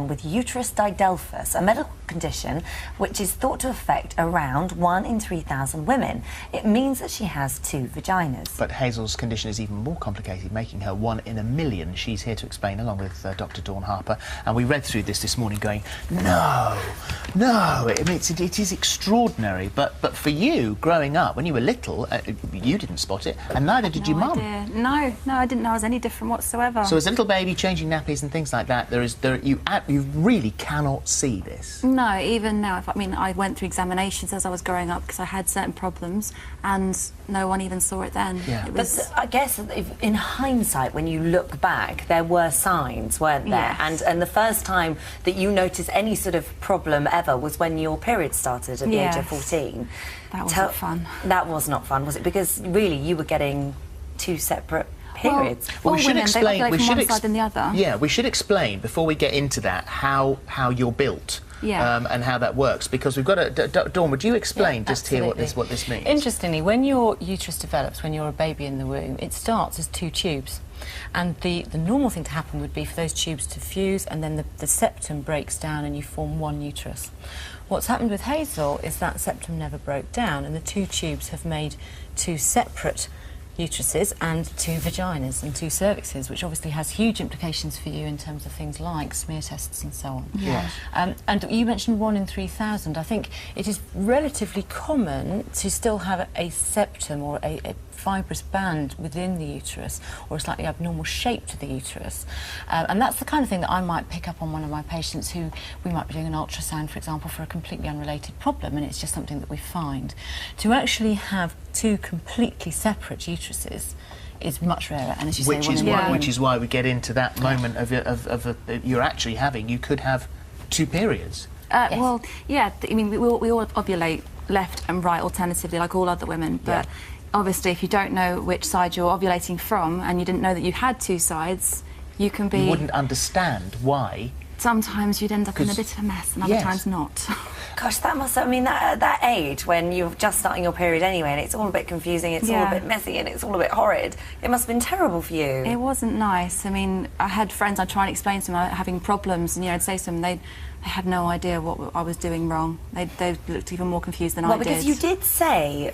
with uterus didelphus, a medical condition which is thought to affect around 1 in 3,000 women. It means that she has 2 vaginas. But Hazel's condition is even more complicated, making her 1 in a million. She's here to explain, along with Dr. Dawn Harper. And we read through this morning going, no, it is extraordinary. But for you, growing up, when you were little, you didn't spot it, and neither did your mum. No, I didn't know I was any different whatsoever. So as a little baby, changing nappies and things like that, you really cannot see this. No, even now. I went through examinations as I was growing up because I had certain problems, and no one even saw it then. Yeah. But I guess in hindsight, when you look back, there were signs, weren't there? Yes. And the first time that you noticed any sort of problem ever was when your period started at the age of 14. That wasn't fun. That was not fun, was it? Because really, you were getting 2 separate periods. Well, we should explain. They from one side and the other. Yeah, we should explain before we get into that how you're built. Yeah. And how that works, because we've got to... Dawn, would you explain just here what this means? Interestingly, when your uterus develops, when you're a baby in the womb, it starts as 2 tubes. And the normal thing to happen would be for those tubes to fuse, and then the septum breaks down and you form 1 uterus. What's happened with Hazel is that septum never broke down, and the 2 tubes have made 2 separate uteruses and 2 vaginas and 2 cervixes, which obviously has huge implications for you in terms of things like smear tests and so on. Yeah. And you mentioned 1 in 3,000. I think it is relatively common to still have a septum or a fibrous band within the uterus, or a slightly abnormal shape to the uterus. And that's the kind of thing that I might pick up on one of my patients who we might be doing an ultrasound, for example, for a completely unrelated problem, and it's just something that we find. To actually have 2 completely separate uteruses is much rarer, and as you say, which is why we get into that moment of you're actually having, you could have 2 periods. Yes. Well, yeah, I mean, we all ovulate left and right alternatively, like all other women, but obviously if you don't know which side you're ovulating from, and you didn't know that you had 2 sides, you can be... You wouldn't understand why. Sometimes you'd end up in a bit of a mess, and other times not. Gosh, that must... I mean, at that age, when you're just starting your period anyway, and it's all a bit confusing, it's all a bit messy, and it's all a bit horrid, it must have been terrible for you. It wasn't nice. I mean, I had friends, I'd try and explain to them having problems, and, I'd say to them, they had no idea what I was doing wrong. They looked even more confused than I did. Well, because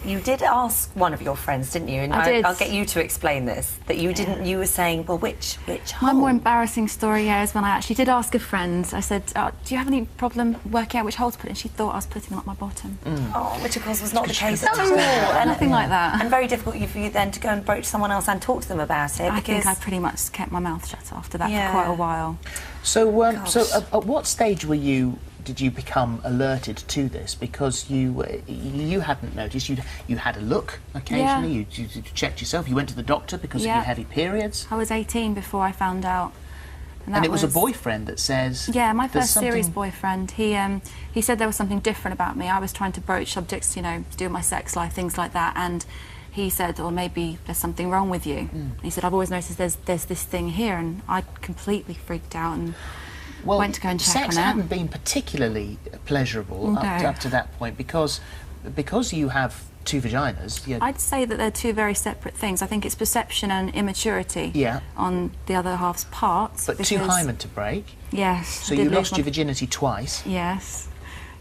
you did ask one of your friends, didn't you? And I did. I'll get you to explain this, that you didn't... You were saying, well, which hole? My more embarrassing story, is when I actually did ask a friend. I said, do you have any problem working out which hole to put in? She thought I was putting them up my bottom. Oh, which of course was not the case at all. And nothing like that. And very difficult for you then to go and broach someone else and talk to them about it. I think I pretty much kept my mouth shut after that for quite a while. So, at what stage did you become alerted to this? Because you hadn't noticed. You had a look occasionally. You checked yourself. You went to the doctor because of your heavy periods. I was 18 before I found out. And it was a boyfriend that says... Yeah, my first serious boyfriend. He said there was something different about me. I was trying to broach subjects, to do with my sex life, things like that, and he said, well, maybe there's something wrong with you. He said, I've always noticed there's this thing here, and I completely freaked out and went to go and check on it. Sex hadn't been particularly pleasurable up to that point, because you have 2 vaginas. I'd say that they're 2 very separate things. I think it's perception and immaturity on the other half's part. But 2 hymen to break. Yes. So you lost your virginity twice. Yes.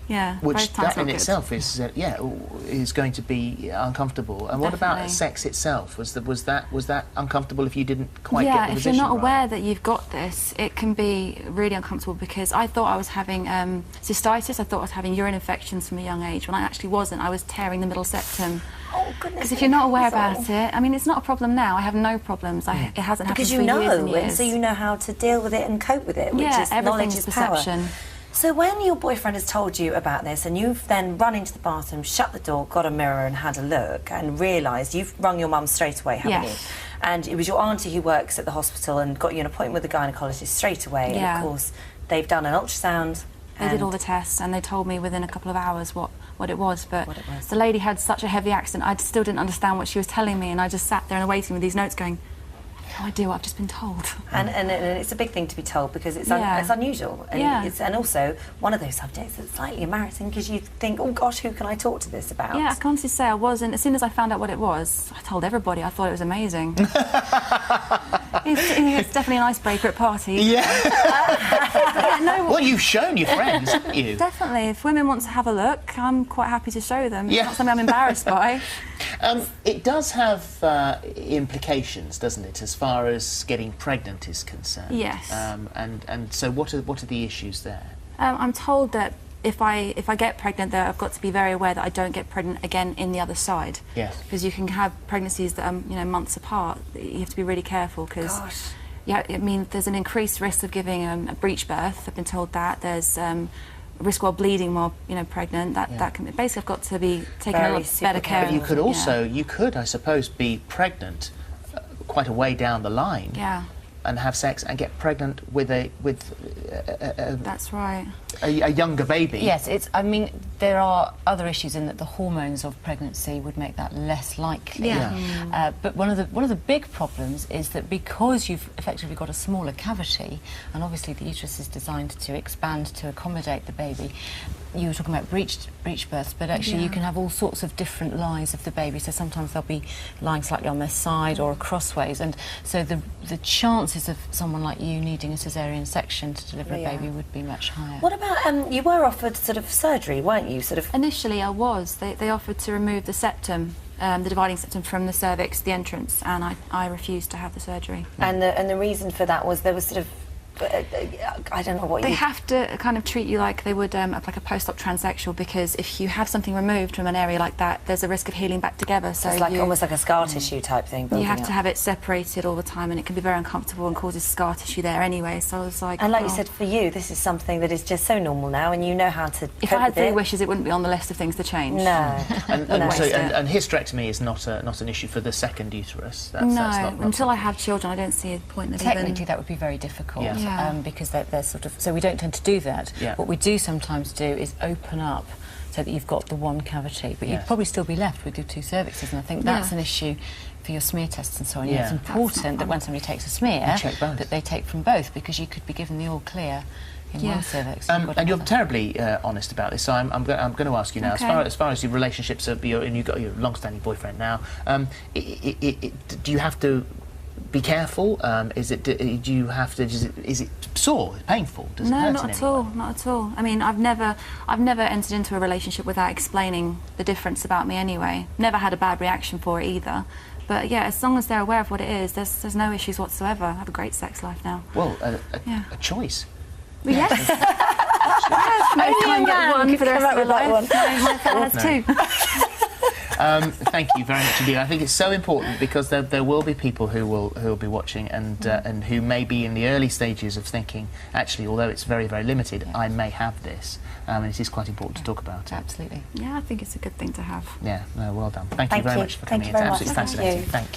Yeah. Which that in itself is going to be uncomfortable. And what about sex itself? Was that uncomfortable if you didn't quite get the position if you're not right? aware that you've got this, it can be really uncomfortable, because I thought I was having cystitis. I thought I was having urine infections from a young age, when I actually wasn't. I was tearing the middle septum. Oh, goodness. Because if you're not aware about it, I mean, it's not a problem now. I have no problems. It hasn't happened for years and years. And so you know how to deal with it and cope with it, which is knowledge is perception. Power. So when your boyfriend has told you about this, and you've then run into the bathroom, shut the door, got a mirror and had a look, and realised, you've rung your mum straight away, haven't you? And it was your auntie who works at the hospital and got you an appointment with the gynaecologist straight away. And of course, they've done an ultrasound. They did all the tests, and they told me within a couple of hours what it was. But the lady had such a heavy accent, I still didn't understand what she was telling me, and I just sat there in the waiting with these notes going, no idea what I've just been told. And it's a big thing to be told, because it's unusual. And and also one of those subjects that's slightly embarrassing, because you think, oh gosh, who can I talk to this about? Yeah, I can honestly say I wasn't. As soon as I found out what it was, I told everybody. I thought it was amazing. It's definitely an icebreaker at parties. Yeah. No, Well, you've shown your friends, haven't you? definitely. If women want to have a look, I'm quite happy to show them. It's Yeah. not something I'm embarrassed by. It does have implications, doesn't it, as far as getting pregnant is concerned? Yes. And so what are the issues there? I'm told that if I get pregnant, that I've got to be very aware that I don't get pregnant again in the other side. Yes. Because you can have pregnancies that are months apart. You have to be really careful because. Yeah, I mean, there's an increased risk of giving a breech birth. I've been told that. There's a risk while bleeding while pregnant. That can basically I've got to be taking a lot better care. But you could also, you could, I suppose, be pregnant quite a way down the line. Yeah. And have sex and get pregnant with That's right. a younger baby. Yes, I mean, there are other issues in that the hormones of pregnancy would make that less likely. Yeah. But one of the big problems is that because you've effectively got a smaller cavity, and obviously the uterus is designed to expand to accommodate the baby. You were talking about breech births, but actually you can have all sorts of different lies of the baby. So sometimes they'll be lying slightly on their side or crossways, and so the chances of someone like you needing a caesarean section to deliver a baby would be much higher. What about, you were offered sort of surgery, weren't you? Initially I was. They offered to remove the septum, the dividing septum from the cervix, the entrance, and I refused to have the surgery. And the reason for that was there was sort of, I don't know what They have to kind of treat you like they would like a post-op transsexual, because if you have something removed from an area like that, there's a risk of healing back together. So it's like almost like a scar tissue type thing. You have to have it separated all the time, and it can be very uncomfortable and causes scar tissue there anyway. So I was like, and like you said, for you, this is something that is just so normal now, and you know how to. If I had 3 wishes, it wouldn't be on the list of things to change. No. And hysterectomy is not an issue for the second uterus. That's not until I have children, I don't see a point of Technically, that would be very difficult because they're sort of. So we don't tend to do that. Yeah. What we do sometimes do is open up so that you've got the one cavity, but you'd probably still be left with your 2 cervixes, and I think that's an issue for your smear tests and so on. Yeah. It's important that when somebody takes a smear, that they take from both, because you could be given the all clear in one cervix. And you're terribly honest about this, so I'm going to ask you now, as far as your relationships are, and you've got your long-standing boyfriend now, do you have to be careful? Is it sore, painful? Does it hurt? No, not at all, not at all. I mean, I've never entered into a relationship without explaining the difference about me anyway. Never had a bad reaction for it either. But yeah, as long as they're aware of what it is, there's no issues whatsoever. I have a great sex life now. Well, a choice. Well, yes. Yes, no kind of one for the rest of their life. My father has 2. Thank you very much indeed. I think it's so important, because there will be people who will be watching and who may be in the early stages of thinking, actually, although it's very, very limited, I may have this. And it is quite important to talk about it. Absolutely. Yeah, I think it's a good thing to have. Yeah, no, well done. Thank you very much for coming in. It's absolutely fascinating. Thank you.